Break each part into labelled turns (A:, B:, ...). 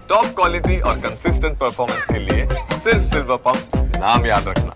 A: Top quality और consistent performance के लिए सिर्फ सिल्वर पंप नाम याद रखना।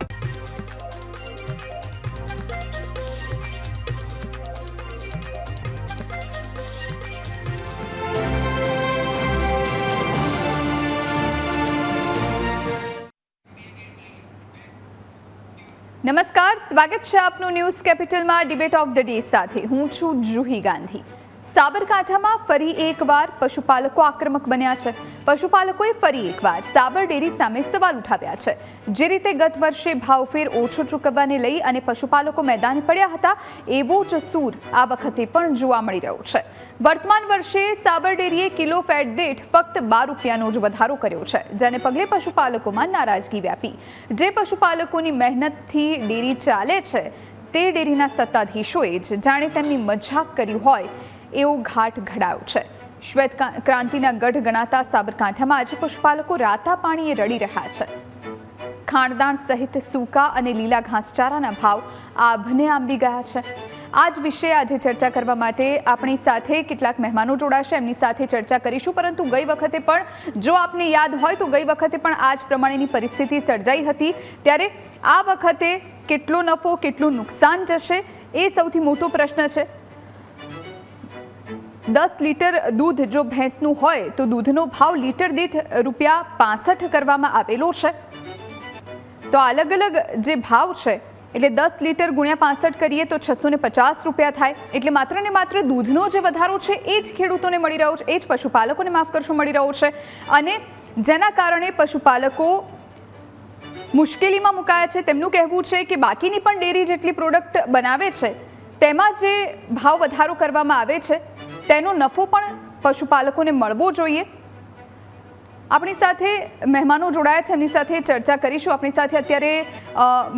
B: નમસ્કાર, સ્વાગત છે આપનું ન્યૂઝ કેપિટલમાં ડિબેટ ઓફ ધ ડે સાથે. હું છું જુહી ગાંધી. સાબરકાંઠામાં ફરી એકવાર પશુપાલકો આક્રમક બન્યા છે. પશુપાલકોએ ફરી એકવાર સાબર ડેરી સામે સવાલ ઉઠાવ્યા છે. જે રીતે ગત વર્ષે ભાવફેર ઓછો ચૂકવવાને લઈ અને પશુપાલકો મેદાને પડ્યા હતા, એવો જ સૂર આ વખતે પણ જોવા મળી રહ્યો છે. વર્તમાન વર્ષે સાબર ડેરીએ કિલો ફેટ દીઠ ફક્ત 12 રૂપિયાનો જ વધારો કર્યો છે, જેને પગલે પશુપાલકોમાં નારાજગી વ્યાપી. જે પશુપાલકોની મહેનતથી ડેરી ચાલે છે, તે ડેરીના સત્તાધીશોએ જ જાણે તેમની મજાક કરી હોય એવો ઘાટ ઘડાયો છે. શ્વેત ક્રાંતિના ગઢ ગણાતા સાબરકાંઠામાં આજે પશુપાલકો રાતા પાણીએ રડી રહ્યા છે. ખાણદાણ સહિત સૂકા અને લીલા ઘાસચારાના ભાવ આભને આંબી ગયા છે. આ જ વિશે આજે ચર્ચા કરવા માટે આપણી સાથે કેટલાક મહેમાનો જોડાશે. એમની સાથે ચર્ચા કરીશું. પરંતુ ગઈ વખતે પણ, જો આપને યાદ હોય તો ગઈ વખતે પણ આ જ પ્રમાણેની પરિસ્થિતિ સર્જાઈ હતી. ત્યારે આ વખતે કેટલો નફો, કેટલું નુકસાન જશે, એ સૌથી મોટો પ્રશ્ન છે. 10 લીટર દૂધ જો ભેંસનું હોય તો દૂધનો ભાવ લીટર દીઠ ₹65 કરવામાં આવેલો છે. તો અલગ અલગ જે ભાવ છે, એટલે 10 લીટર ગુણ્યા 65 કરીએ તો ₹650 થાય. એટલે માત્ર ને માત્ર દૂધનો જે વધારો છે એ જ ખેડૂતોને મળી રહ્યો છે, એ જ પશુપાલકોને માફ કરશો મળી રહ્યો છે. અને જેના કારણે પશુપાલકો મુશ્કેલીમાં મુકાયા છે. તેમનું કહેવું છે કે બાકીની પણ ડેરી જેટલી પ્રોડક્ટ બનાવે છે, તેમાં જે ભાવ વધારો કરવામાં આવે છે તેનો નફો પણ પશુપાલકોને મળવો જોઈએ. આપણી સાથે મહેમાનો જોડાયા છે, એમની સાથે ચર્ચા કરીશું. આપણી સાથે અત્યારે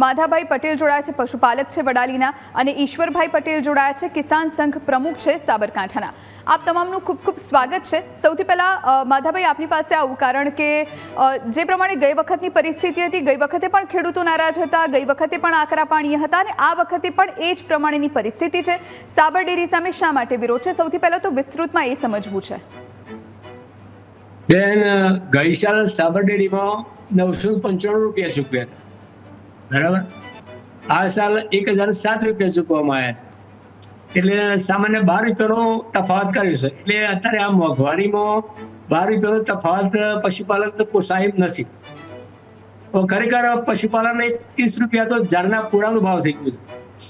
B: માધાભાઈ પટેલ જોડાયા છે, પશુપાલક છે વડાલીના, અને ઈશ્વરભાઈ પટેલ જોડાયા છે, કિસાન સંઘ પ્રમુખ છે સાબરકાંઠાના. આપ તમામનું ખૂબ ખૂબ સ્વાગત છે. સૌથી પહેલાં માધાભાઈ, આપની પાસે આવું, કારણ કે જે પ્રમાણે ગઈ વખતની પરિસ્થિતિ હતી, ગઈ વખતે પણ ખેડૂતો નારાજ હતા, ગઈ વખતે પણ આકરા પાણીએ હતા, અને આ વખતે પણ એ જ પ્રમાણેની પરિસ્થિતિ છે. સાબર ડેરી સામે શા માટે વિરોધ છે? સૌથી પહેલાં તો વિસ્તૃતમાં એ સમજવું છે.
C: બેન, ગઈ સાલ સાબર ડેરીમાં 995 રૂપિયા ચૂકવ્યા હતા, બરાબર. આ સાલ 1007 રૂપિયા ચૂકવવામાં આવ્યા છે. એટલે સામાન્ય 12 રૂપિયાનો તફાવત કર્યો છે. એટલે અત્યારે આ મોંઘવારીમાં 12 રૂપિયાનો તફાવત પશુપાલકને પોસાય એમ નથી. ખરેખર પશુપાલનને 30 રૂપિયા તો ઝાડના પૂરાનો ભાવ થઈ ગયો છે.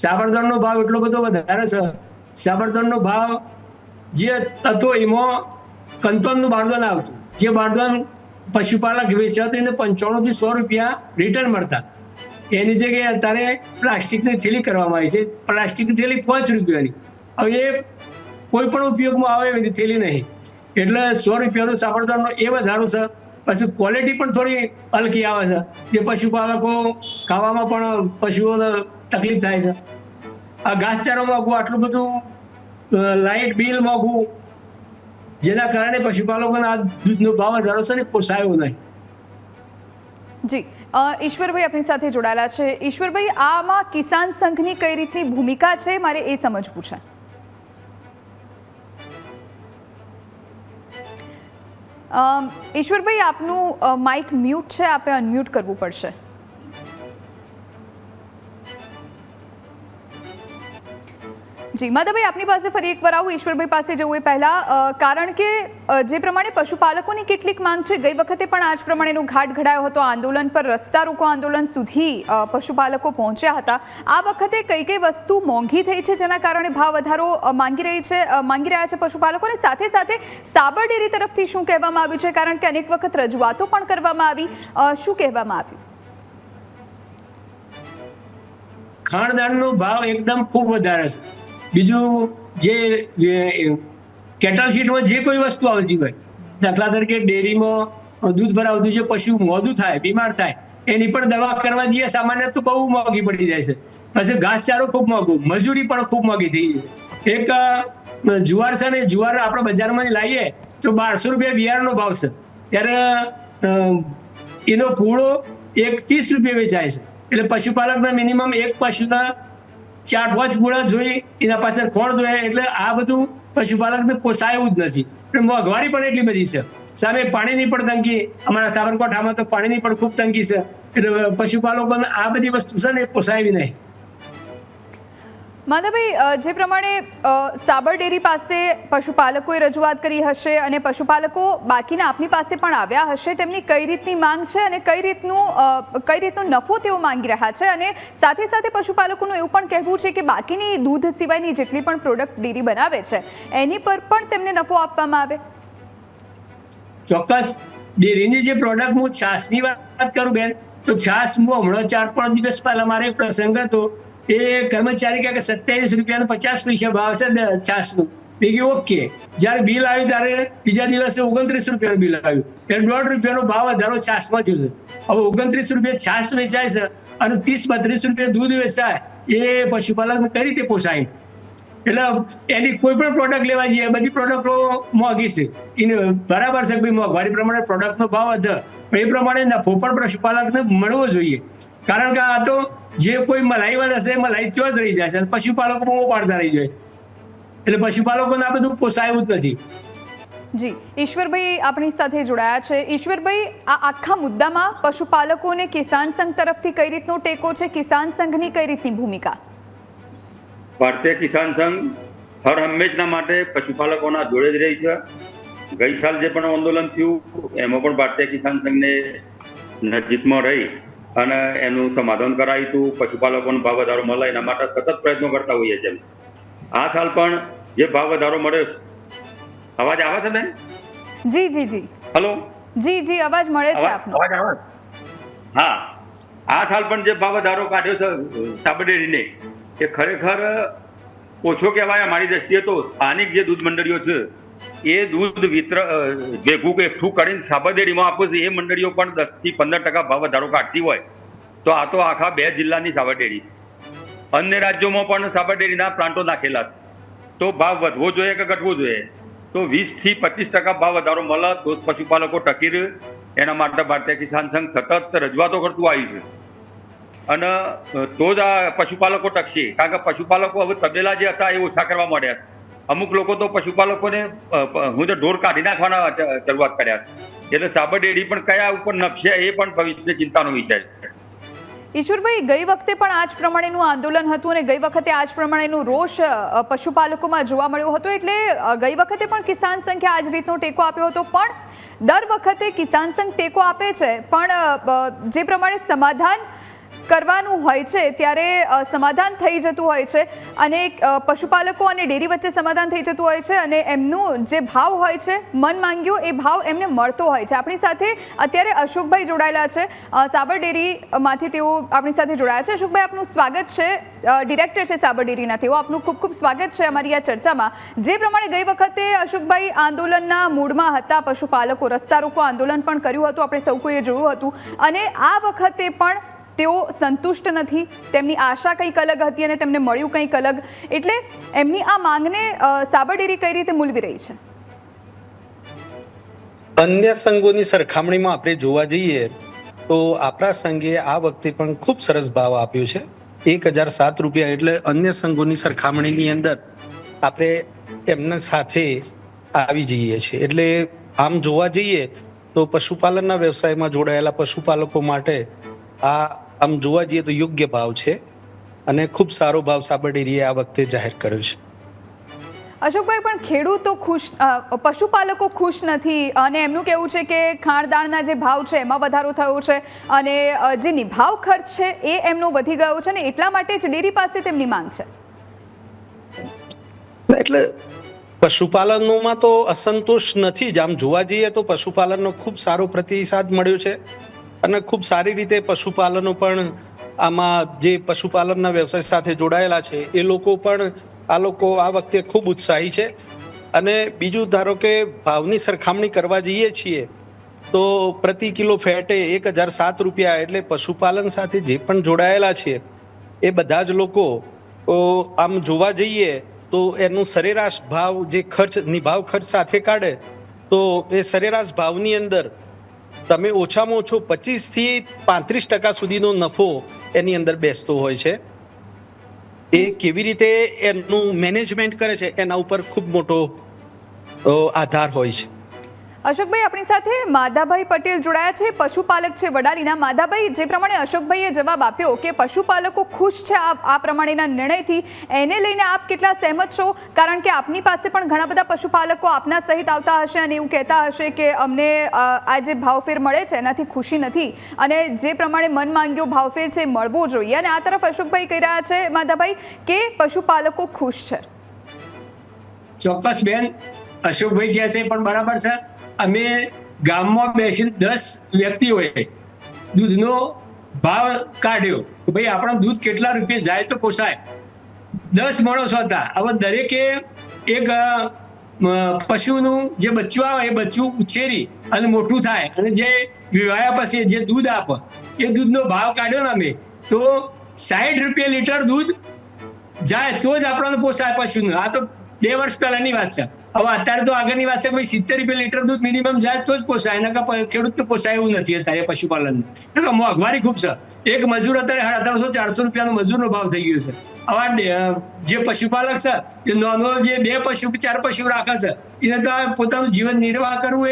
C: સાબરદળનો ભાવ એટલો બધો વધારે છે. સાબરદળનો ભાવ જે હતો એમાં કંતોનનું બારદાન આવતું. જે બારદાન પશુપાલક વેચાતું એને 95 થી 100 રૂપિયા રિટર્ન મળતા. એની જગ્યાએ અત્યારે પ્લાસ્ટિકની થેલી કરવામાં આવી છે. પ્લાસ્ટિકની થેલી 5 રૂપિયાની. હવે એ કોઈ પણ ઉપયોગમાં આવે એવી થેલી નહીં. એટલે 100 રૂપિયાનો સાબરદાનનો એ વધારો છે. પછી ક્વોલિટી પણ થોડી હલકી આવે છે, જે પશુપાલકો ખાવામાં પણ પશુઓને તકલીફ થાય છે. આ ઘાસચારો મોંઘું, આટલું બધું લાઇટ બિલ મોંઘું, જેના કારણે પશુપાલકોને આ દૂધનો ભાવ વધારો છે ને પોસાયો નહીં.
B: જી, ઈશ્વરભાઈ આપણી સાથે જોડાયેલા છે. ઈશ્વરભાઈ, આમાં કિસાન સંઘની કઈ રીતની ભૂમિકા છે, મારે એ સમજવું છે. ઈશ્વરભાઈ, આપનું માઇક મ્યુટ છે, આપે અનમ્યુટ કરવું પડશે. જી માધાભાઈ, આપની પાસે ફરી એકવાર આવું. ઈશ્વરભાઈ પાસે જવું એ પહેલાં, કારણ કે જે પ્રમાણે પશુપાલકોની કેટલીક માંગ છે, ગઈ વખતે પણ આ જ પ્રમાણેનો ઘાટ ઘડાયો હતો. આંદોલન પર, રસ્તા રોકો આંદોલન સુધી પશુપાલકો પહોંચ્યા હતા. આ વખતે કઈ કઈ વસ્તુ મોંઘી થઈ છે, જેના કારણે ભાવ વધારો માંગી રહ્યા છે પશુપાલકો? અને સાથે સાથે સાબર ડેરી તરફથી શું કહેવામાં આવ્યું છે? કારણ કે અનેક વખત રજૂઆતો પણ કરવામાં આવી. શું કહેવામાં આવ્યું?
C: ખાણદાણનો ભાવ એકદમ ખૂબ વધારે છે. બીજું, જે કેટલ શીટમાં જે કોઈ વસ્તુ આવતી હોય, દાખલા તરીકે ડેરીમાં દૂધ ભરાવતું જે પશુ મોદું થાય, બીમાર થાય, એની પણ દવા કરવા જઈએ સામાન્ય તો બહુ મોંઘી પડી જાય છે. પછી ઘાસચારો ખૂબ મોંઘું, મજૂરી પણ ખૂબ મોંઘી થઈ છે. એક જુવાર છે ને, જુવાર આપણે બજારમાં લાવીએ તો 1200 રૂપિયા બિયારણનો ભાવ છે, ત્યારે એનો પૂળો 30 રૂપિયા વેચાય છે. એટલે પશુપાલકના મિનિમમ એક પશુના 4-5 પૂળા જોઈ, એના પાછળ ખોણ જોઈએ. એટલે આ બધું પશુપાલકને પોસાય એવું જ નથી. એટલે મોંઘવારી પણ એટલી બધી છે. સામે પાણીની પણ તંગી, અમારા સાબરકાંઠામાં તો પાણીની પણ ખૂબ તંગી છે. એટલે પશુપાલકોને આ બધી વસ્તુ છે ને એ પોસાય નહીં.
B: માધવભાઈ, જે પ્રમાણે સાબર ડેરી પાસે પશુપાલકોએ રજૂઆત કરી હશે અને પશુપાલકો બાકીના આપની પાસે પણ આવ્યા હશે, તેમની કઈ રીતની માંગ છે અને કઈ રીતનો નફો તેઓ માંગી રહ્યા છે, અને સાથે સાથે પશુપાલકોનું એવું પણ કહેવું છે કે બાકીની દૂધ સિવાયની જેટલી પણ પ્રોડક્ટ ડેરી બનાવે છે એની પર પણ તેમને નફો આપવામાં આવે?
C: ચોક્કસ. ડેરીની જે પ્રોડક્ટ, હું છાશની વાત કરું બેન, તો છાશ હું હમણાં 4-5 દિવસ પહેલા મારે એક પ્રસંગ હતો. એ કર્મચારી કહે કે 27 રૂપિયાનો 50 પૈસા ભાવ છે છાશનું. મેં કીધું ઓકે. જ્યારે બિલ આવ્યું ત્યારે બીજા દિવસે 29 રૂપિયાનું બિલ આવ્યું. એટલે 1.5 રૂપિયાનો ભાવ વધારો છાશમાં થયો છે. હવે 29 રૂપિયા છાશ વેચાય છે અને 30-32 રૂપિયા દૂધ વેચાય, એ પશુપાલકને કઈ રીતે પોસાય? એટલે એની કોઈ પણ પ્રોડક્ટ લેવા જઈએ, બધી પ્રોડક્ટો મોંઘી છે. એને બરાબર છે કે મોંઘવારી પ્રમાણે પ્રોડક્ટનો ભાવ વધે, પણ એ પ્રમાણે નફો પણ પશુપાલકને મળવો જોઈએ. કારણ કે આ તો જે કોઈ મલાઈવાળા હશે મલાઈ ત્યાં જ રહી જાય છે અને પશુપાલકો બહુ પાડતા રહી જાય છે. એટલે પશુપાલકોને આ બધું પોસાયું જ નથી.
B: જી, ઈશ્વરભાઈ આપણી સાથે જોડાયા છે. ઈશ્વરભાઈ, આ આખા મુદ્દામાં પશુપાલકોને કિસાન સંઘ તરફથી કઈ રીતનો ટેકો છે? કિસાન સંઘની કઈ રીતની ભૂમિકા?
D: ભારતીય કિસાન સંઘ હર હંમેશના માટે પશુપાલકોના જોડે જ રહી છે. ગઈ સાલ જે પણ આંદોલન થયું એમાં પણ ભારતીય કિસાન સંઘને નજીકમાં રહી અને એનું સમાધાન કરાયું હતું. પશુપાલકોનો ભાવ વધારો મળે એના માટે સતત પ્રયત્નો કરતા હોઈએ છીએ. આ સાલ પણ જે ભાવ વધારો મળ્યો છે, અવાજ આવે છે બેન?
B: જી જી જી.
D: હલો.
B: જી જી, અવાજ મળે છે આપનો.
D: અવાજ આવે? હા, આ સાલ પણ જે ભાવ વધારો કાઢ્યો છે સાબર ડેરીને, એ ખરેખર ઓછો કહેવાય અમારી દ્રષ્ટિએ. તો સ્થાનિક જે દૂધ મંડળીઓ છે એ દૂધ ભેગું એકઠું કરીને સાબર ડેરીમાં આપે છે, એ મંડળીઓ પણ 10-15% ભાવ વધારો કાઢતી હોય તો આ તો આખા 2 જિલ્લાની સાબર ડેરી છે. અન્ય રાજ્યોમાં પણ સાબર ડેરીના પ્લાન્ટો નાખેલા છે. તો ભાવ વધવો જોઈએ કે ઘટવો જોઈએ? તો 20-25% ભાવ વધારો મળે તો પશુપાલકો ટકી રહે. એના માટે ભારતીય કિસાન સંઘ સતત રજૂઆતો કરતું આવ્યું છે અને તો જ આ પશુપાલકો ટકશે. કારણ કે પશુપાલકો હવે તબેલા જે હતા એ ઓછા કરવા માંડ્યા છે. અમુક લોકો તો પશુપાલકોને હું તો ઢોર કાઢી નાખવાના શરૂઆત કર્યા છે. એટલે સાબર ડેરી પણ કયા ઉપર નપશે એ પણ ભવિષ્યની ચિંતાનો વિષય છે.
B: ઈશ્વરભાઈ, ગઈ વખતે પણ આ જ પ્રમાણેનું આંદોલન હતું અને ગઈ વખતે આ જ પ્રમાણેનું રોષ પશુપાલકોમાં જોવા મળ્યો હતો. એટલે ગઈ વખતે પણ કિસાન સંઘે આ જ રીતનો ટેકો આપ્યો હતો. પણ દર વખતે કિસાન સંઘ ટેકો આપે છે પણ જે પ્રમાણે સમાધાન કરવાનું હોય છે ત્યારે સમાધાન થઈ જતું હોય છે અને પશુપાલકો અને ડેરી વચ્ચે સમાધાન થઈ જતું હોય છે અને એમનું જે ભાવ હોય છે મન માંગ્યો એ ભાવ એમને મળતો હોય છે. આપણી સાથે અત્યારે અશોકભાઈ જોડાયેલા છે, સાબર ડેરીમાંથી તેઓ આપણી સાથે જોડાયા છે. અશોકભાઈ, આપનું સ્વાગત છે. ડિરેક્ટર છે સાબર ડેરીના તેઓ. આપનું ખૂબ ખૂબ સ્વાગત છે અમારી આ ચર્ચામાં. જે પ્રમાણે ગઈ વખતે અશોકભાઈ આંદોલનના મૂડમાં હતા, પશુપાલકો રસ્તા રોકો આંદોલન પણ કર્યું હતું, આપણે સૌ કોઈએ જોયું હતું, અને આ વખતે પણ તેઓ સંતુષ્ટ નથી. તેમની આશા કંઈક અલગ હતી અને તેમને મળ્યું કંઈક અલગ. એટલે એમની આ માંગને સાબર ડેરી કઈ રીતે મૂલવી રહી છે?
E: અન્ય સંઘોની સરખામણીમાં આપણે જોવા જઈએ તો આપણા સંઘે આ વખતે પણ ખૂબ સરસ ભાવ આપ્યો છે. 1007 રૂપિયા. એટલે અન્ય સંઘોની સરખામણીની અંદર આપણે એમના સાથે આવી જઈએ છીએ. એટલે આમ જોવા જઈએ તો પશુપાલનના વ્યવસાયમાં જોડાયેલા પશુપાલકો માટે આ આમ જોવા જઈએ તો યોગ્ય ભાવ છે અને ખૂબ સારો ભાવ સાબર ડેરીએ આ વખતે જાહેર કર્યો છે.
B: અશોકભાઈ, પણ ખેડૂતો ખુશ, પશુપાલકો ખુશ નથી અને એમનું કહેવું છે કે ખાણદાણના જે ભાવ છે એમાં વધારો થયો છે અને જે નિભાવ ખર્ચ છે એ એમનો વધી ગયો છે ને એટલા માટે જ ડેરી પાસે તેમની માંગ છે.
E: એટલે પશુપાલનોમાં તો અસંતોષ નથી જ. આમ જોવા જઈએ તો પશુપાલનનો ખૂબ સારો પ્રતિસાદ મળ્યો છે અને ખૂબ સારી રીતે પશુપાલનો પણ આમાં જે પશુપાલનના વ્યવસાય સાથે જોડાયેલા છે એ લોકો પણ આ વખતે ખૂબ ઉત્સાહી છે. અને બીજું ધારો કે ભાવની સરખામણી કરવા જઈએ છીએ તો પ્રતિ કિલો ફેટે 1007 રૂપિયા. એટલે પશુપાલન સાથે જે પણ જોડાયેલા છે એ બધા જ લોકો આમ જોવા જઈએ તો એનું સરેરાશ ભાવ જે નિભાવ ખર્ચ સાથે કાઢે તો એ સરેરાશ ભાવની અંદર તમે ઓછામાં ઓછો 25-35% સુધીનો નફો એની અંદર બેસતો હોય છે. એ કેવી રીતે એનું મેનેજમેન્ટ કરે છે એના ઉપર ખૂબ મોટો આધાર હોય છે.
B: અશોકભાઈ, આપણી સાથે માધાભાઈ પટેલ જોડાયા છે, પશુપાલક છે વડાલીના. માધાભાઈ, જે પ્રમાણે અશોકભાઈએ જવાબ આપ્યો કે પશુપાલકો ખુશ છે આ પ્રમાણેના નિર્ણયથી, એને લઈને આપ કેટલા સહેમત છો? કારણ કે આપની પાસે પણ ઘણા બધા પશુપાલકો આપના સહિત આવતા હશે અને એવું કહેતા હશે કે અમને આ જે ભાવફેર મળે છે એનાથી ખુશી નથી અને જે પ્રમાણે મન માંગ્યો ભાવફેર છે મળવો જોઈએ. અને આ તરફ અશોકભાઈ કહી રહ્યા છે માધાભાઈ કે પશુપાલકો ખુશ છે.
C: ચોક્કસ બેન, અશોકભાઈ કહે છે પણ બરાબર છે. અમે ગામમાં બેસીને 10 વ્યક્તિઓએ દૂધનો ભાવ કાઢ્યો કે ભાઈ આપણા દૂધ કેટલા રૂપિયા જાય તો પોસાય. 10 માણસો હતા. હવે દરેકે એક પશુનું જે બચ્ચું આવે એ બચ્ચું ઉછેરી અને મોટું થાય અને જે વિવાયા પછી જે દૂધ આપે એ દૂધનો ભાવ કાઢ્યો ને અમે, તો 60 રૂપિયા લીટર દૂધ જાય તો જ આપણને પોસાય પશુનું. આ તો 2 વર્ષ પહેલાની વાત છે. હવે અત્યારે તો આગળની વાત છે કે 70 રૂપિયા લીટર દૂધ મિનિમમ જાય તો જ પોસાય. એના ખેડૂતને પોસાય એવું નથી અત્યારે પશુપાલનનું. એટલે મોંઘવારી ખૂબ છે. એક મજૂર અત્યારે 1800-400 રૂપિયાનો મજૂરનો ભાવ થઈ ગયો છે. હવે જે પશુપાલક છે એ નાનો જે 2 પશુ 4 પશુ રાખે છે એને તો પોતાનું જીવન નિર્વાહ કરવું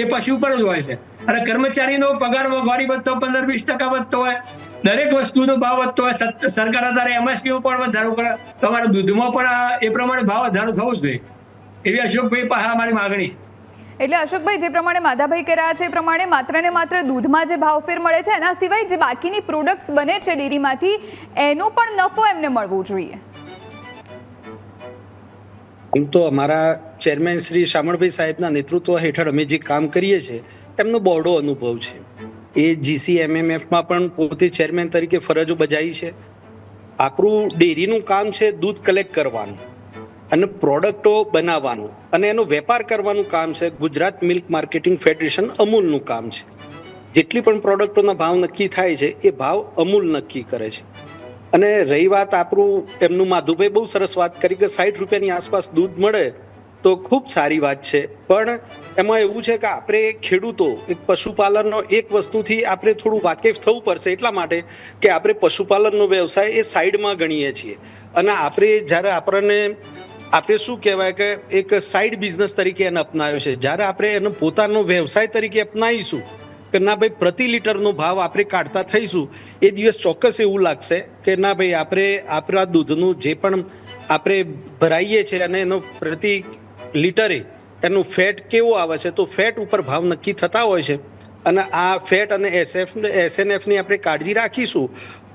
C: એ પશુ પર જ હોય છે. અને કર્મચારીનો પગાર મોંઘવારી વધતો 15-20% વધતો હોય, દરેક વસ્તુનો ભાવ વધતો હોય. સરકાર અત્યારે MSP પણ વધારો કરે, તમારા દૂધમાં પણ એ પ્રમાણે ભાવ વધારો થવો જોઈએ એવી અશોકભાઈ પાસે અમારી માગણી છે.
B: એટલે અશોકભાઈ, જે પ્રમાણે માધાભાઈ કહી રહ્યા છે એ પ્રમાણે માત્ર ને માત્ર દૂધમાં જે ભાવફેર મળે છે એના સિવાય જે બાકીની પ્રોડક્ટ્સ બને છે ડેરીમાંથી એનો પણ નફો એમને મળવો જોઈએ.
E: આમ તો અમારા ચેરમેન શ્રી શામળભાઈ સાહેબના નેતૃત્વ હેઠળ અમે જે કામ કરીએ છીએ એમનો બહોળો અનુભવ છે. એ GCMMFમાં પણ પોતે ચેરમેન તરીકે ફરજો બજાવી છે. આપણું ડેરીનું કામ છે દૂધ કલેક્ટ કરવાનું અને પ્રોડક્ટો બનાવવાનું અને એનો વેપાર કરવાનું કામ છે ગુજરાત મિલ્ક માર્કેટિંગ ફેડરેશન અમૂલનું કામ છે. જેટલી પણ પ્રોડક્ટોના ભાવ નક્કી થાય છે એ ભાવ અમૂલ નક્કી કરે છે. અને રહી વાત આપણું એમનું માધુભાઈ બહુ સરસ વાત કરી કે 60 રૂપિયાની આસપાસ દૂધ મળે તો ખૂબ સારી વાત છે. પણ એમાં એવું છે કે આપણે ખેડૂતો એક પશુપાલનનો એક વસ્તુથી આપણે થોડું વાકેફ થવું પડશે એટલા માટે કે આપણે પશુપાલનનો વ્યવસાય એ સાઈડમાં ગણીએ છીએ અને આપણે જ્યારે આપણે શું કહેવાય કે એક સાઈડ બિઝનેસ તરીકે એને અપનાવ્યો છે. જ્યારે આપણે એનો પોતાનો વ્યવસાય તરીકે અપનાવીશું કે ના ભાઈ પ્રતિ લીટરનો ભાવ આપણે કાઢતા થઈશું એ દિવસ ચોક્કસ એવું લાગશે કે ના ભાઈ આપણે આપણા દૂધનું જે પણ આપણે ભરાઈએ છીએ અને એનો પ્રતિ લીટરે એનું ફેટ કેવો આવે છે તો ફેટ ઉપર ભાવ નક્કી થતા હોય છે. અને આ ફેટ અને SNFની આપણે કાળજી રાખીશું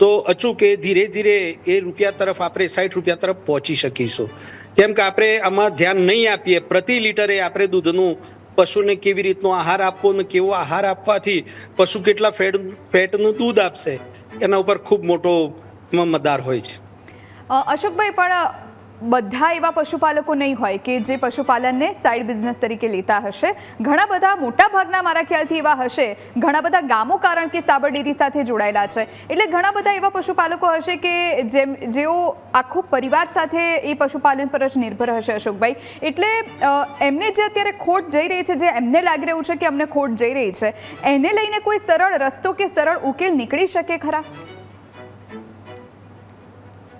E: તો અચૂક ધીરે ધીરે એ રૂપિયા તરફ આપણે 60 રૂપિયા તરફ પહોંચી શકીશું. કેમ કે આપણે આમાં ધ્યાન નહીં આપીએ પ્રતિ લીટરે આપણે દૂધનું પશુને કેવી રીતનો આહાર આપવો ને કેવો આહાર આપવાથી પશુ કેટલા ફેટનું દૂધ આપશે એના ઉપર ખૂબ મોટો મદાર હોય છે.
B: અશોકભાઈ, પણ બધા એવા પશુપાલકો નહીં હોય કે જે પશુપાલનને સાઈડ બિઝનેસ તરીકે લેતા હશે. ઘણા બધા, મોટા ભાગના મારા ખ્યાલથી એવા હશે. ઘણા બધા ગામો કારણ કે સાબર ડેરી સાથે જોડાયેલા છે એટલે ઘણા બધા એવા પશુપાલકો હશે કે જેઓ આખો પરિવાર સાથે એ પશુપાલન પર જ નિર્ભર હશે. અશોકભાઈ, એટલે એમને જે અત્યારે ખોટ જઈ રહી છે, જે એમને લાગી રહ્યું છે કે અમને ખોટ જઈ રહી છે, એને લઈને કોઈ સરળ રસ્તો કે સરળ ઉકેલ નીકળી શકે ખરા?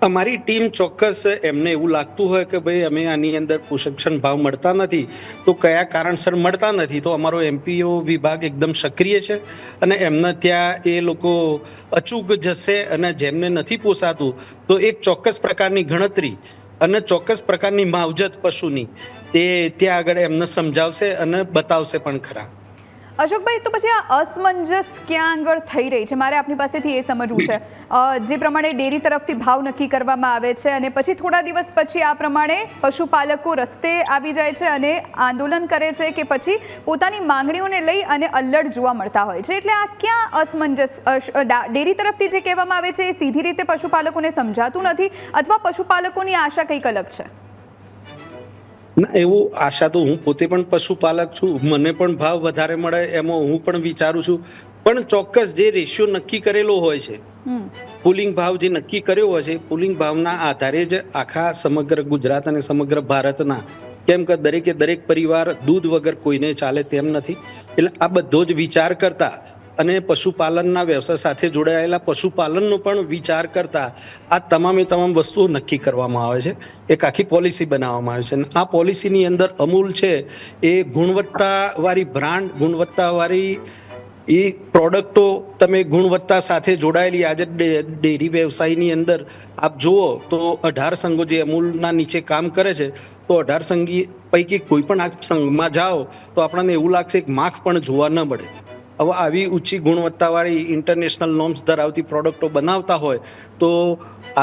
E: અમારી ટીમ ચોક્કસ એમને એવું લાગતું હોય કે ભાઈ અમે આની અંદર પોષણ ભાવ મળતા નથી તો કયા કારણસર મળતા નથી તો અમારો MPO વિભાગ એકદમ સક્રિય છે અને એમના ત્યાં એ લોકો અચૂક જશે અને જેમને નથી પોસાતું તો એક ચોક્કસ પ્રકારની ગણતરી અને ચોક્કસ પ્રકારની માવજત પશુની એ ત્યાં આગળ એમને સમજાવશે અને બતાવશે પણ ખરા.
B: અશોકભાઈ, તો પછી આ અસમંજસ ક્યાં આગળ થઈ રહી છે મારે આપની પાસેથી એ સમજવું છે. જે પ્રમાણે ડેરી તરફથી ભાવ નક્કી કરવામાં આવે છે અને પછી થોડા દિવસ પછી આ પ્રમાણે પશુપાલકો રસ્તે આવી જાય છે અને આંદોલન કરે છે કે પછી પોતાની માંગણીઓને લઈ અને અલ્લડ જોવા મળતા હોય છે. એટલે આ ક્યાં અસમંજસ? ડેરી તરફથી જે કહેવામાં આવે છે એ સીધી રીતે પશુપાલકોને સમજાતું નથી અથવા પશુપાલકોની આશા કંઈક અલગ છે?
E: ના, એવું આશા તો હું પોતે પણ પશુપાલક છું, મને પણ ભાવ વધારે મળે એમાં હું પણ વિચારું છું. પણ ચોક્કસ જે રેશિયો નક્કી કરેલો હોય છે, પુલિંગ ભાવ જે નક્કી કર્યો હોય છે, પુલિંગ ભાવના આધારે જ આખા સમગ્ર ગુજરાત અને સમગ્ર ભારતના, કેમ કે દરેક પરિવાર દૂધ વગર કોઈને ચાલે તેમ નથી, એટલે આ બધો જ વિચાર કરતા અને પશુપાલનના વ્યવસાય સાથે જોડાયેલા પશુપાલનનો પણ વિચાર કરતા આ તમામે તમામ વસ્તુઓ નક્કી કરવામાં આવે છે. એક આખી પોલિસી બનાવવામાં આવે છે અને આ પોલિસીની અંદર અમૂલ છે એ ગુણવત્તાવાળી બ્રાન્ડ, ગુણવત્તાવાળી એ પ્રોડક્ટો, તમે ગુણવત્તા સાથે જોડાયેલી આજે ડેરી વ્યવસાયની અંદર આપ જુઓ તો 18 સંઘો જે અમૂલના નીચે કામ કરે છે, તો 18 સંઘી પૈકી કોઈ પણ આ સંઘમાં જાઓ તો આપણને એવું લાગશે કે માખ પણ જોવા ન મળે. હવે આવી ઊંચી ગુણવત્તાવાળી ઇન્ટરનેશનલ નોર્મ્સ ધરાવતી પ્રોડક્ટો બનાવતા હોય તો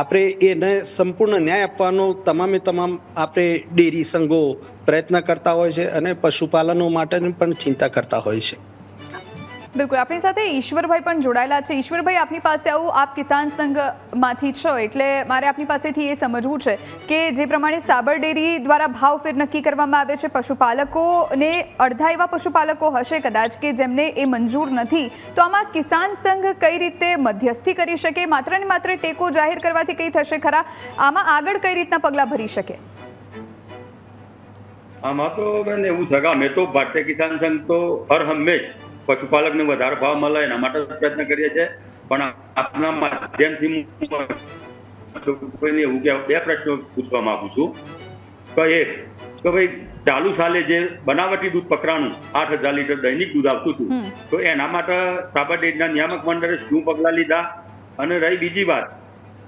E: આપણે એને સંપૂર્ણ ન્યાય આપવાનો તમામે તમામ આપણે ડેરી સંઘો પ્રયત્ન કરતા હોય છે અને પશુપાલનો માટેની પણ ચિંતા કરતા હોય છે.
B: બિલકુલ, આપણી સાથે ઈશ્વરભાઈ પણ જોડાયેલા છે. ઈશ્વરભાઈ, આપની પાસે આવું, આપ કિસાન સંઘમાંથી છો એટલે મારે આપની પાસેથી એ સમજવું છે કે જે પ્રમાણે સાબર ડેરી દ્વારા ભાવફેર નક્કી કરવામાં આવે છે, પશુપાલકોને અડધા એવા પશુપાલકો હશે કદાચ કે જેમને એ મંજૂર નથી, તો આમાં કિસાન સંઘ કઈ રીતે મધ્યસ્થી કરી શકે? માત્ર ને માત્ર ટેકો જાહેર કરવાથી કંઈ થશે ખરા? આમાં આગળ કઈ રીતના પગલાં ભરી શકે?
D: આમાં તો બેન એવું છે કે અમે તો ભારતીય કિસાન સંઘ તો હર હંમેશ પશુપાલકને વધારે ભાવ મળે એના માટે પ્રયત્ન કરીએ છીએ. પણ આપના માધ્યમથી હું એવું કે 2 પ્રશ્નો પૂછવા માંગુ છું. તો એક કે ભાઈ ચાલુ સાલે જે બનાવટી દૂધ પકરાનું 8,000 લીટર દૈનિક દૂધ આવતું હતું, તો એના માટે સાબર ડેરીના નિયામક મંડળે શું પગલાં લીધા? અને રહી બીજી વાત,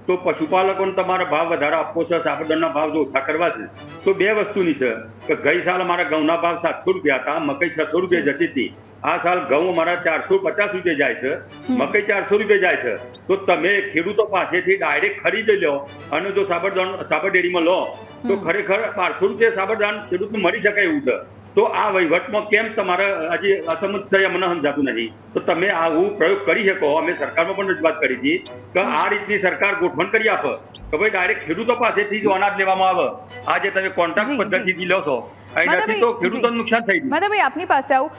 D: તો પશુપાલકોને તમારે ભાવ વધારે આપવો છે, સાબરદારના ભાવ જો ઓછા કરવા છે, તો 2 વસ્તુની છે કે ગઈ સાલ અમારા ઘઉંના ભાવ 700 રૂપિયા હતા, મકઈ 600 રૂપિયા જતી હતી. આ સાલ ઘઉં અમારા 450 રૂપિયા જાય છે, મકઈ 400 રૂપિયા જાય છે. તો તમે ખેડૂતો પાસેથી ડાયરેક્ટ ખરીદી લો અને જો સાબર ડેરીમાં લો તો ખરેખર 1200 રૂપિયા સાબરદાન ખેડૂતને મળી શકે એવું છે. તો આ વહીવટમાં કેમ તમારે હજી અસમજ છે મને સમજાતું નથી? તો તમે આવું પ્રયોગ કરી શકો. અમે સરકારમાં પણ રજૂઆત કરી હતી કે આ રીતની સરકાર ગોઠવણ કરી આપે કે ભાઈ ડાયરેક્ટ ખેડૂતો પાસેથી જો અનાજ લેવામાં આવે. આજે તમે કોન્ટ્રાક્ટ પદ્ધતિથી લો છો, એનાથી તો ખેડૂતોને નુકસાન થઈ ગયું.
B: માધવભાઈ, આપની પાસે આવું,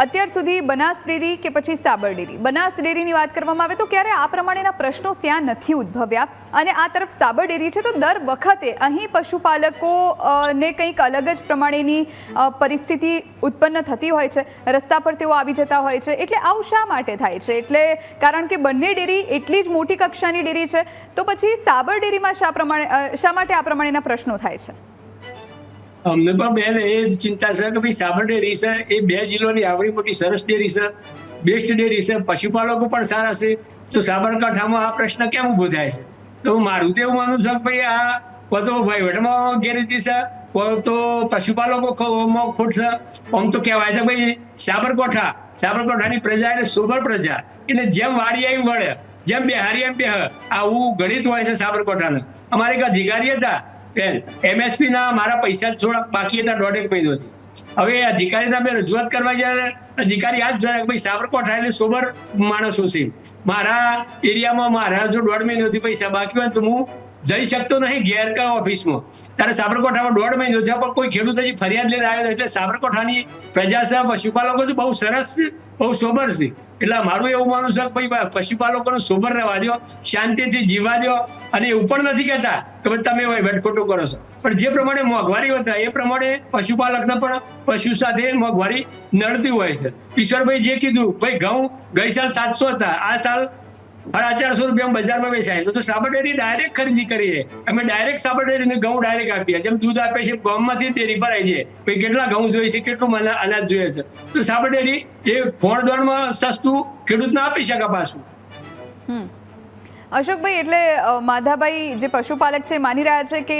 B: અત્યાર સુધી બનાસ ડેરી કે પછી સાબર ડેરી, બનાસ ડેરીની વાત કરવામાં આવે તો ક્યારે આ પ્રમાણેના પ્રશ્નો ત્યાં નથી ઉદ્ભવ્યા, અને આ તરફ સાબર ડેરી છે તો દર વખતે અહીં પશુપાલકોને કંઈક અલગ જ પ્રમાણેની પરિસ્થિતિ ઉત્પન્ન થતી હોય છે, રસ્તા પર તેઓ આવી જતા હોય છે. એટલે આવું શા માટે થાય છે? એટલે કારણ કે બંને ડેરી એટલી જ મોટી કક્ષાની ડેરી છે, તો પછી સાબર ડેરીમાં શા માટે આ પ્રમાણેના પ્રશ્નો થાય છે?
C: અમને પણ બેન એ જ ચિંતા છે કે ભાઈ સાબર ડેરી છે એ 2 જિલ્લાની આવડી મોટી સરસ ડેરી છે, બેસ્ટ ડેરી છે, પશુપાલકો પણ સારા છે, તો સાબરકાંઠામાં આ પ્રશ્ન કેમ ઊભો થાય છે? તો મારું તો એવું માનવું છે કે ભાઈ આ બધો વહીવટમાં ગેરરીતિ છે, તો પશુપાલકોમાં ખોટ છે. આમ તો કહેવાય છે ભાઈ સાબરકાંઠાની પ્રજા એટલે સોબર પ્રજા, એટલે જેમ વાડી આવી વળે, જેમ બેહારી એમ બે, આવું ગણિત હોય છે સાબરકાંઠાને. અમારે એક અધિકારી હતા MSP ના મારા પૈસા થોડા બાકી હતા 1.5 મહિનોથી. હવે અધિકારીના મેં રજૂઆત કરવા ગયા, અધિકારી આ જ જોયા કે ભાઈ સાબરકાંઠા એટલે સોબર માણસો છે, મારા એરિયામાં મારા જો 1.5 મહિનોથી પૈસા બાકી હોય તો હું જઈ શકતો નહીં ઘેર કે ઓફિસમાં. ત્યારે સાબરકાંઠામાં 1.5 મહિનો છે પણ કોઈ ખેડૂત હજી ફરિયાદ લઈને આવ્યો. એટલે સાબરકાંઠાની પ્રજા છે, પશુપાલકો છે, બહુ સરસ છે, બહુ સોબર છે. એટલે મારું એવું માનવું છે કે ભાઈ પશુપાલકોને સોબર રહેવા દો, શાંતિથી જીવવા દો. અને એવું પણ નથી કહેતા કે ભાઈ તમે વહીવટ ખોટું કરો છો, પણ જે પ્રમાણે મોંઘવારી વધે એ પ્રમાણે પશુપાલકને પણ પશુ સાથે મોંઘવારી નડતી હોય છે. ઈશ્વરભાઈ જે કીધું, ભાઈ ઘઉં ગઈ સાલ 700 હતા, આ સાલ 450 રૂપિયામાં બજારમાં વેચાય છે, તો સાબર ડેરી ડાયરેક્ટ ખરીદી કરીએ. અમે ડાયરેક્ટ સાબર ડેરીને ઘઉં ડાયરેક્ટ આપીએ, જેમ દૂધ આપે છે ગામમાંથી ડેરી પર આવી જાય, ભાઈ કેટલા ઘઉં જોઈએ છે, કેટલું અનાજ જોઈએ છે, તો સાબર ડેરી એ ફોણ દોડમાં સસ્તું ખેડૂતને આપી શકે પાછું.
B: અશોકભાઈ, એટલે માધાભાઈ જે પશુપાલક છે માની રહ્યા છે કે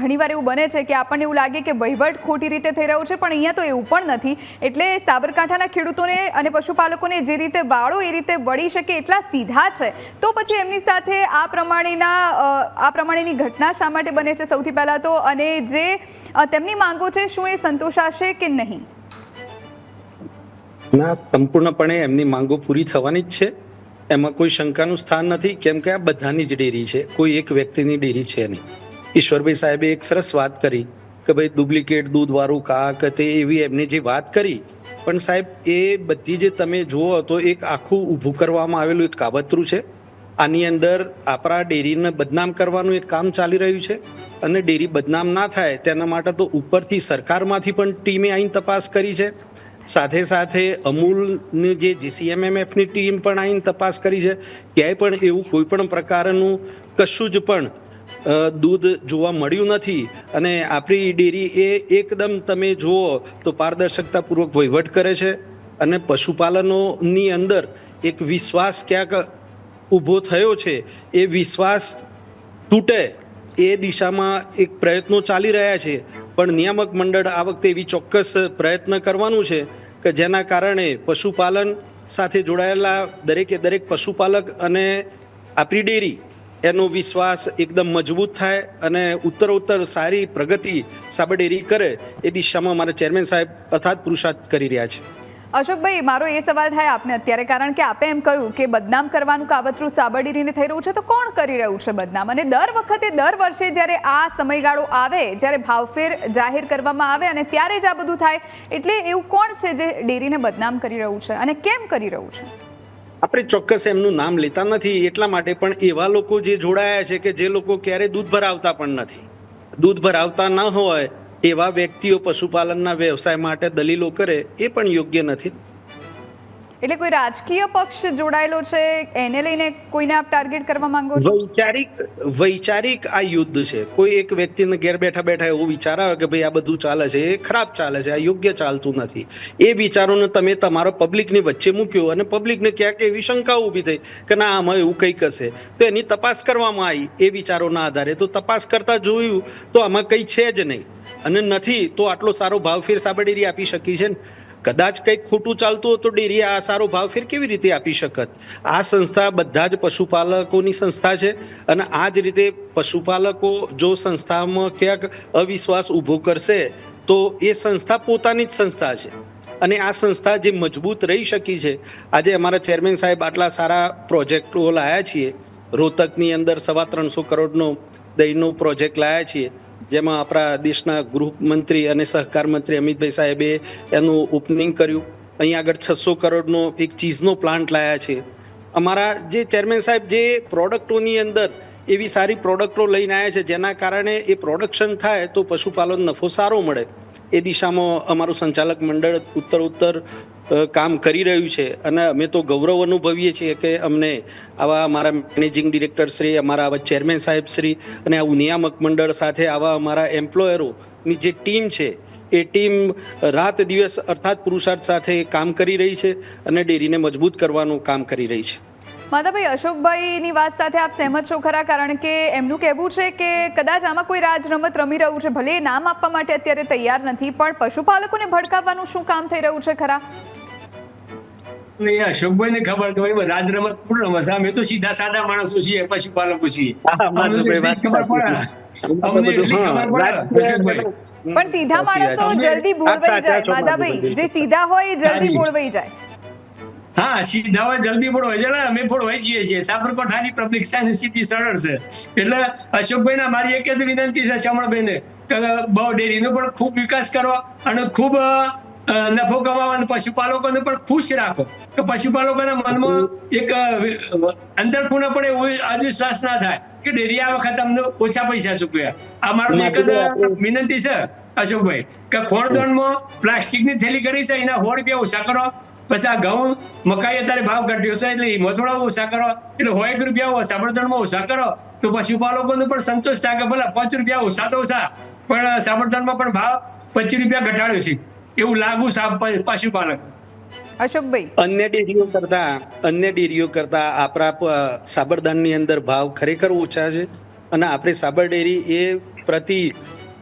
B: ઘણીવાર એવું બને છે કે આપણને એવું લાગે કે વહીવટ ખોટી રીતે થઈ રહ્યો છે, પણ અહીંયા તો એવું પણ નથી. એટલે સાબરકાંઠાના ખેડૂતોને અને પશુપાલકોને જે રીતે વાળો એ રીતે વળી શકે એટલા સીધા છે, તો પછી એમની સાથે આ પ્રમાણેની ઘટના શા માટે બને છે સૌથી પહેલા તો? અને જે તેમની માંગો છે શું એ સંતોષાશે કે નહીં?
E: ના, સંપૂર્ણપણે એમની માંગો પૂરી થવાની જ છે, એમાં કોઈ શંકાનું સ્થાન નથી. કેમ કે આ બધાની જ ડેરી છે, કોઈ એક વ્યક્તિની ડેરી છે નહીં. ઈશ્વરભાઈ સાહેબે એક સરસ વાત કરી કે ભાઈ ડુપ્લિકેટ દૂધવાળું કાક તે એવી એમને જે વાત કરી, પણ સાહેબ એ બધી જે તમે જુઓ તો એક આખું ઊભું કરવામાં આવેલું એક કાવતરું છે. આની અંદર આપણા ડેરીને બદનામ કરવાનું એક કામ ચાલી રહ્યું છે, અને ડેરી બદનામ ના થાય તેના માટે તો ઉપરથી સરકારમાંથી પણ ટીમે આવીને તપાસ કરી છે, સાથે સાથે અમૂલની જે GCMMFની ટીમ પણ આવીને તપાસ કરી છે. ક્યાંય પણ એવું કોઈ પણ પ્રકારનું કશું જ પણ દૂધ જોવા મળ્યું નથી. અને આપણી ડેરી એ એકદમ તમે જુઓ તો પારદર્શકતાપૂર્વક વહીવટ કરે છે. અને પશુપાલનોની અંદર એક વિશ્વાસ ક્યાંક ઊભો થયો છે. એ વિશ્વાસ તૂટે એ દિશામાં એક પ્રયત્નો ચાલી રહ્યા છે. પણ નિયામક મંડળ આ વખતે એવી ચોક્કસ પ્રયત્ન કરવાનું છે કે જેના કારણે પશુપાલન સાથે જોડાયેલા દરેક પશુપાલક અને આપણી ડેરી એનો વિશ્વાસ એકદમ મજબૂત થાય અને ઉત્તરોત્તર સારી પ્રગતિ સાબર ડેરી કરે એ દિશામાં અમારા ચેરમેન સાહેબ અથાગ પુરુષાર્થ કરી રહ્યા છે.
B: અશોકભાઈ, મારો એ સવાલ થાય આપને અત્યારે, કારણ કે આપે એમ કહ્યું કે બદનામ કરવાનું કાવતરું સાબર ડેરીને થઈ રહ્યું છે, તો કોણ કરી રહ્યું છે બદનામ? અને દર વર્ષે જ્યારે આ સમયગાળો આવે, જ્યારે ભાવફેર જાહેર કરવામાં આવે અને ત્યારે જ આ બધું થાય, એટલે એવું કોણ છે જે ડેરીને બદનામ કરી રહ્યું છે અને કેમ કરી રહ્યું છે?
E: આપણે ચોક્કસ એમનું નામ લેતા નથી, એટલા માટે પણ એવા લોકો જે જોડાયા છે કે જે લોકો ક્યારેય દૂધ ભરાવતા પણ નથી, દૂધ ભરાવતા ન હોય એવા વ્યક્તિઓ પશુપાલનના વ્યવસાય માટે દલીલો કરે એ પણ યોગ્ય નથી.
B: એટલે કોઈ રાજકીય પક્ષ જોડાયેલો છે એને લઈને કોઈને આપ ટાર્ગેટ કરવા માંગો છો?
E: વૈચારિક આ યુદ્ધ છે. કોઈ એક વ્યક્તિને ઘેર બેઠા એવું વિચાર આવે કે ભાઈ આ બધું ચાલે છે, એ ખરાબ ચાલે છે, આ યોગ્ય ચાલતું નથી, એ વિચારોને તમે તમારો પબ્લિકની વચ્ચે મૂક્યો અને પબ્લિકને ક્યાંક એવી શંકા ઊભી થઈ કે ના આમાં એવું કંઈક હશે, તો એની તપાસ કરવામાં આવી એ વિચારોના આધારે. તો તપાસ કરતા જોયું તો આમાં કંઈ છે જ નહીં, અને નથી તો આટલો સારો ભાવફેર સાબર ડેરી આપી શકી છે ને. કદાચ કંઈક ખોટું ચાલતું હોય તો ડેરી આ સારો ભાવફેર કેવી રીતે આપી શકત? આ સંસ્થા બધા જ પશુપાલકોની સંસ્થા છે, અને આ જ રીતે પશુપાલકો જો સંસ્થામાં ક્યાંક અવિશ્વાસ ઊભો કરશે તો એ સંસ્થા પોતાની જ સંસ્થા છે, અને આ સંસ્થા જે મજબૂત રહી શકી છે. આજે અમારા ચેરમેન સાહેબ આટલા સારા પ્રોજેક્ટો લાયા છીએ. રોહતકની અંદર 325 કરોડનો દહીંનો પ્રોજેક્ટ લાયા છીએ, જેમાં આપણા દેશના ગૃહમંત્રી અને સહકાર મંત્રી અમિતભાઈ સાહેબે એનું ઓપનિંગ કર્યું. અહીંયા આગળ 600 કરોડનો એક ચીઝનો પ્લાન્ટ લાયા છે. અમારા જે ચેરમેન સાહેબ જે પ્રોડક્ટોની અંદર એવી સારી પ્રોડક્ટો લઈને આવ્યા છે જેના કારણે એ પ્રોડક્શન થાય તો પશુપાલન નફો સારો મળે, એ દિશામાં અમારું સંચાલક મંડળ ઉત્તરોત્તર કામ કરી રહ્યું છે. અને અમે તો ગૌરવ અનુભવીએ છીએ કે અમને આવા અમારા મેનેજિંગ ડિરેક્ટર શ્રી, અમારા આવા ચેરમેન સાહેબ શ્રી અને આવું નિયામક મંડળ સાથે આવા અમારા એમ્પ્લોયરોની જે ટીમ છે એ ટીમ રાત દિવસ અર્થાત પુરુષાર્થ સાથે કામ કરી રહી છે અને ડેરીને મજબૂત કરવાનું કામ કરી રહી છે.
B: માધાભાઈ, અશોકભાઈની વાત સાથે આપ સહેમત છો ખરા? કારણ કે એમનું કહેવું છે કે કદાચ આમાં કોઈ રાજ રમત રમી રહ્યું છે, ભલે નામ આપવા માટે અત્યારે તૈયાર નથી, પણ પશુપાલકોને ભડકાવવાનું શું કામ થઈ રહ્યું છે ખરા?
C: અશોકભાઈ ને ખબર તો રાજ રમત કોણ રમત? અમે તો સીધા સાદા માણસો છીએ, પશુપાલકો છીએ.
B: પણ સીધા માણસો જલ્દી ભૂલવાઈ જાય માધાભાઈ, જે સીધા હોય એ જલ્દી ભૂલવાઈ જાય.
C: હા, સીધા હોય જલ્દી ભોળવાઈ જાય, અમે ભોળવાઈ જઈએ છીએ. સાબરકાંઠાની પબ્લિક સાની સ્થિતિ સરળ છે. એટલે અશોકભાઈને મારી એક જ વિનંતી છે શામળભાઈને કે બહુ ડેરીનો પણ ખૂબ વિકાસ કરો અને ખૂબ નફો કમાવો અને પશુપાલકોને પણ ખુશ રાખો, કે પશુપાલકોના મનમાં એક અંદર ખૂણે પણ એવો અવિશ્વાસ ના થાય કે ડેરી આ વખત અમને ઓછા પૈસા ચૂકવ્યા. આ મારું એક જ વિનંતી છે અશોકભાઈ કે ખોણદોણમાં પ્લાસ્ટિકની થેલી કરી છે એના 100 રૂપિયા ઓછા કરો. પછી આ ઘઉં મકાઈ અત્યારે ભાવ ઘટ્યો છે એટલે એમાં થોડા ઓછા કરો, એટલે 100 રૂપિયા સાબરદણમાં ઓછા કરો તો પશુપાલકોને પણ સંતોષ થાય કે ભલે 5 રૂપિયા ઓછા તો ઓછા, પણ સાબરદણમાં પણ ભાવ 25 રૂપિયા ઘટાડ્યો છે એવું લાગુ પશુપાલક.
B: અશોકભાઈ,
E: અન્ય ડેરીઓ કરતા આપણા સાબરદાનની અંદર ભાવ ખરેખર ઓછા છે, અને આપણે સાબર ડેરી એ પ્રતિ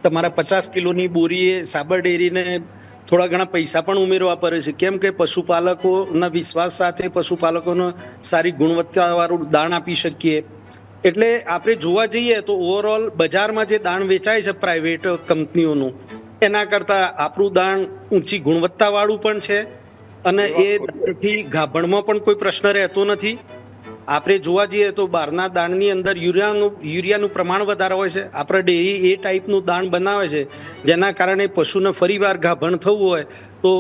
E: તમારા 50 કિલોની બોરીએ સાબર ડેરીને થોડા ઘણા પૈસા પણ ઉમેરવા પડે છે. કેમ કે પશુપાલકોના વિશ્વાસ સાથે પશુપાલકોને સારી ગુણવત્તાવાળું દાણ આપી શકીએ. એટલે આપણે જોવા જઈએ તો ઓવરઓલ બજારમાં જે દાણ વેચાય છે પ્રાઇવેટ કંપનીઓનું, એના કરતાં આપણું દાણ ઊંચી ગુણવત્તાવાળું પણ છે, અને એ દાણથી ગાભણમાં પણ કોઈ પ્રશ્ન રહેતો નથી. આપણે જોવા જઈએ તો બહારના દાણની અંદર યુરિયાનું પ્રમાણ વધારે હોય છે. આપણે ડેરી એ ટાઈપનું દાણ બનાવે છે જેના કારણે પશુને ફરીવાર ગાભણ થવું હોય તો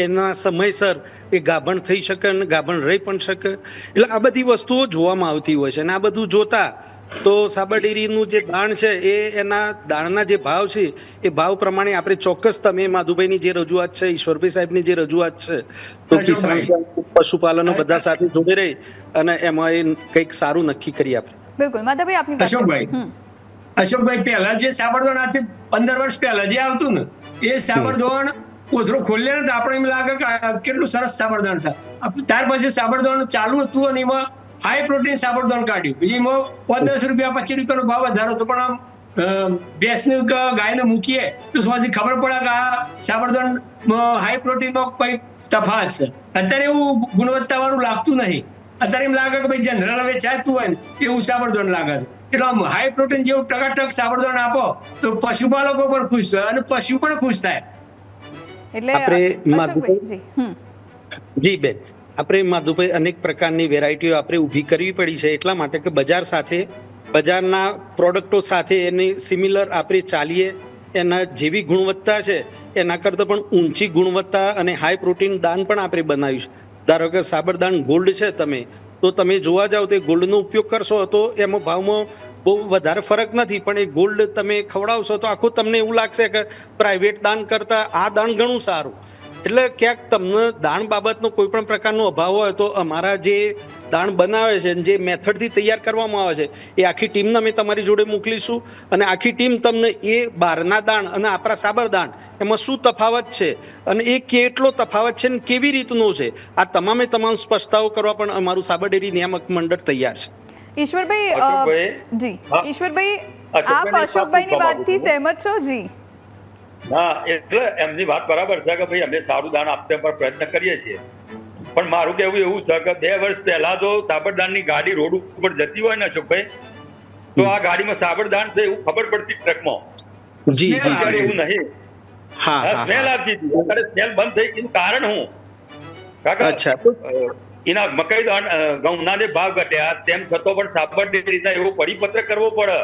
E: એના સમયસર એ ગાભણ થઈ શકે અને ગાભણ રહી પણ શકે. એટલે આ બધી વસ્તુઓ જોવામાં આવતી હોય છે અને આ બધું જોતા તો સાબર ડેરીનું જે દાણ છે એ એના દાણના જે ભાવ છે એ ભાવ પ્રમાણે આપણે ચોક્કસ તમે માધુભાઈની જે રજૂઆત છે, ઈશ્વરભાઈ સાહેબની જે રજૂઆત છે, તો કિસાન પશુપાલનો બધા સાથે જોડે રહી અને એમાં એ કંઈક સારું નક્કી કરી આપણે.
B: બિલકુલ માધવભાઈ આપની પાસે.
C: અશોકભાઈ પહેલા જે સાબરદોણ આજથી 15 વર્ષ પહેલા જે આવતું ને એ સાબરદોણ કોથળો ખોલે ને તો આપણે એમ લાગે કે કેટલું સરસ સાબરદોણ છે. ત્યાર પછી સાબરદોણ ચાલુ હતું અને એમાં હાઈ પ્રોટીન સાબરદોણ કાઢ્યું. બીજી એમાં 10 રૂપિયા 25 રૂપિયાનો ભાવ વધારો હતો, પણ આમ ભેંસને કે ગાયને મૂકીએ તો સ્વાથી ખબર પડે કે આ સાબરદોણ હાઈ પ્રોટીનમાં કોઈ તફાવત છે. અત્યારે એવું ગુણવત્તાવાળું લાગતું નહીં. અત્યારે એમ લાગે કે ભાઈ જનરલ વેચાતું હોય ને એવું સાબરદોણ લાગે છે. એટલે આમ હાઈ પ્રોટીન જેવું ટકાટક સાબરદોણ આપો તો પશુપાલકો પણ ખુશ થાય અને પશુ પણ ખુશ થાય.
B: એટલે
E: જી બેન, આપણે માધુભાઈ અનેક પ્રકારની વેરાયટીઓ આપણે ઊભી કરવી પડી છે એટલા માટે કે બજાર સાથે, બજારના પ્રોડક્ટો સાથે એની સિમિલર આપણે ચાલીએ. એના જેવી ગુણવત્તા છે એના કરતાં પણ ઊંચી ગુણવત્તા અને હાઈ પ્રોટીન દાન પણ આપણે બનાવ્યું છે. ધારો કે સાબરદાન ગોલ્ડ છે, તો તમે જોવા જાઓ તો ગોલ્ડનો ઉપયોગ કરશો તો એમાં ભાવમાં બહુ વધારે ફરક નથી, પણ એ ગોલ્ડ તમે ખવડાવશો તો આખું તમને એવું લાગશે કે પ્રાઇવેટ દાન કરતાં આ દાન ઘણું સારું. એટલે ક્યાંક તમને દાણ બાબતનો કોઈ પણ પ્રકારનો અભાવ હોય તો અમારા જે દાણ બનાવે છે, જે મેથડથી તૈયાર કરવામાં આવે છે, એ આખી ટીમને અમે તમારી જોડે મોકલીશું અને આખી ટીમ તમને એ બહારના દાણ અને આપણા સાબર દાણ એમાં શું તફાવત છે અને એ કેટલો તફાવત છે ને કેવી રીતનો છે, આ તમામ સ્પષ્ટતાઓ કરવા પણ અમારું સાબર ડેરી નિયામક મંડળ તૈયાર છે.
B: ઈશ્વરભાઈ જી, ઈશ્વરભાઈ આપ અશોકભાઈની વાતથી સહેમત છો? જી
D: હા, એટલે એમની વાત બરાબર છે કે ભાઈ અમે સારું દાણ આપવા પર પ્રયત્ન કરીએ છીએ, પણ મારું કહેવું એવું છે કે 2 વર્ષ પહેલા તો સાબરદાણની ગાડી રોડ ઉપર જતી હોય ને અશોકભાઈ, તો આ ગાડીમાં સાબરદાણ છે એવું ખબર પડતી ટ્રકમાં. જી જી, એવું નહીં. હા, સ્મેલ આવતી હતી. અત્યારે સ્મેલ બંધ થઈ ગયું. કારણ હું કાકા એના મકાઈ ઘઉંના જે ભાવ ઘટ્યા તેમ છતાં પણ સાબર ડેરીના એવો પરિપત્ર કરવો પડે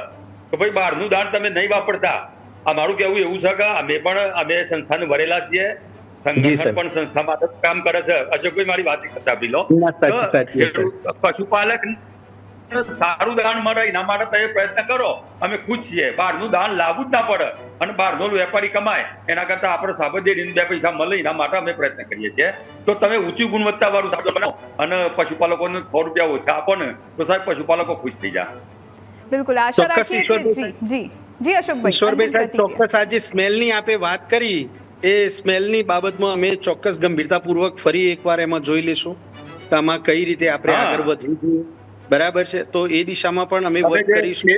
D: કે ભાઈ બહારનું દાણ તમે નહીં વાપરતા. આ મારું કહેવું એવું છે કે અમે સંસ્થાને વરેલા છીએ, સંગઠન પણ સંસ્થા માટે કામ કરે છે. અશોકભાઈ મારી વાત સાંભળી લો. પશુપાલક સારું દાણ મળે એના માટે તમે પ્રયત્ન કરો. અમે ખુશ છીએ. બહારનું દાણ લાવવું જ ના પડે અને બહારનો વેપારી કમાય એના કરતા આપણે સાબર ડેરીને 2 પૈસા મળે એના માટે અમે પ્રયત્ન કરીએ છીએ. તો તમે ઊંચી ગુણવત્તા વાળું સાબર બનાવો અને પશુપાલકોને 100 રૂપિયા ઓછા આપો ને તો સાહેબ પશુપાલકો ખુશ થઈ જાય.
B: બિલકુલ, આશા રાખીએ કે જી અશોકભાઈ,
E: ઈશ્વરભાઈ સાહેબ, ચોક્કસ આજે સ્મેલની આપે વાત કરી એ સ્મેલની બાબતમાં અમે ચોક્કસ ગંભીરતાપૂર્વક ફરી એકવાર એમાં જોઈ લેશું કે આમાં કઈ રીતે આપણે આગળ વધવું જોઈએ. બરાબર છે, તો એ દિશામાં પણ અમે વર્ક કરીશું.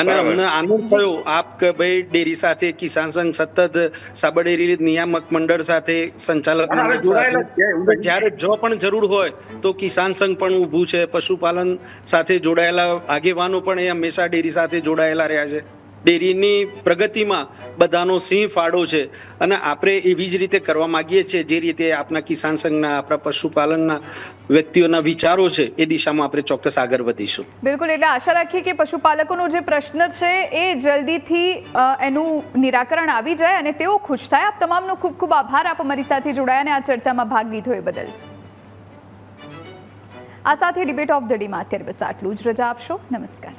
E: અને અમને આનંદ થયો આપ કે ભાઈ ડેરી સાથે કિસાન સંઘ સતત સાબર ડેરી નિયામક મંડળ સાથે, સંચાલક મંડળ સાથે જ્યારે જો પણ જરૂર હોય તો કિસાન સંઘ પણ ઊભું છે, પશુપાલન સાથે જોડાયેલા આગેવાનો પણ એ હંમેશા ડેરી સાથે જોડાયેલા રહ્યા છે. ડેરીની પ્રગતિમાં બધાનો સિંહ ફાળો છે અને આપણે એવી જ રીતે કરવા માંગીએ છીએ જે રીતે આપણા કિસાન સંઘના, આપણા પશુપાલનના વ્યક્તિઓના વિચારો છે એ દિશામાં આપણે ચોક્કસ આગળ વધીશું.
B: બિલકુલ, એટલે આશા રાખીએ કે પશુપાલકોનો જે પ્રશ્ન છે એ જલ્દીથી એનું નિરાકરણ આવી જાય અને તેઓ ખુશ થાય. આપ તમામનો ખૂબ ખૂબ આભાર, આપ અમારી સાથે જોડાયા અને આ ચર્ચામાં ભાગ લીધો એ બદલ. આ સાથે ડિબેટ ઓફ ધ ડેમાં અત્યારે બસ આટલું જ. રજા આપશો. નમસ્કાર.